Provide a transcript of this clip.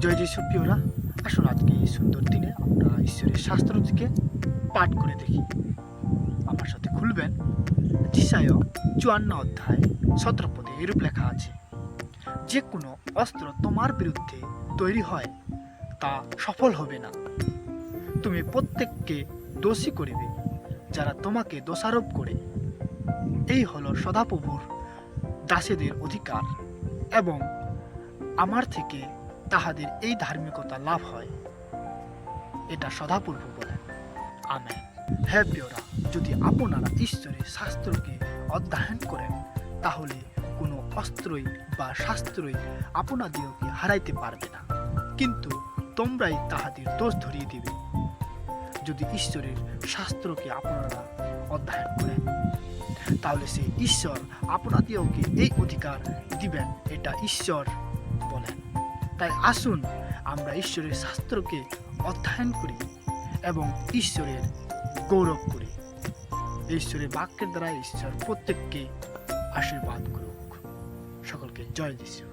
জয় যিশু প্রিয়রা, আসুন আজকে এই সুন্দর দিনে আমরা ঈশ্বরের শাস্ত্র থেকে পাঠ করে দেখি। আমার সাথে খুলবেন যিশায়া ৫৪ অধ্যায় ১৭ পদে এরূপ লেখা আছে, যে কোনো অস্ত্র তোমার বিরুদ্ধে তৈরি হয় তা সফল হবে না। তুমি প্রত্যেককে দোষী করিবে যারা তোমাকে দোষারোপ করে। এই হলো সদাপ্রভুর দাসীদের অধিকার, এবং আমার থেকে তাহাদের এই ধার্মিকতা লাভ হয়, এটা সদাপ্রভু বলেন। আমেন। হে প্রিয়রা, যদি আপনারা ঈশ্বরের শাস্ত্রকে অধ্যয়ন করেন, তাহলে কোনো অস্ত্রই বা শাস্ত্রই আপনাদিওকে হারাইতে পারবে না, কিন্তু তোমরাই তাহাদের দোষ ধরিয়ে দিবে। যদি ঈশ্বরের শাস্ত্রকে আপনারা অধ্যয়ন করেন, তাহলে সেই ঈশ্বর আপনাদিওকে এই অধিকার দিবেন, এটা ঈশ্বর বলেন। তাই আসুন আমরা ঈশ্বরের শাস্ত্রকে অধ্যয়ন করি এবং ঈশ্বরের গৌরব করি। ঈশ্বরের বাক্যের দ্বারা ঈশ্বর প্রত্যেককে আশীর্বাদ করুক। সকলকে জয় যিশু।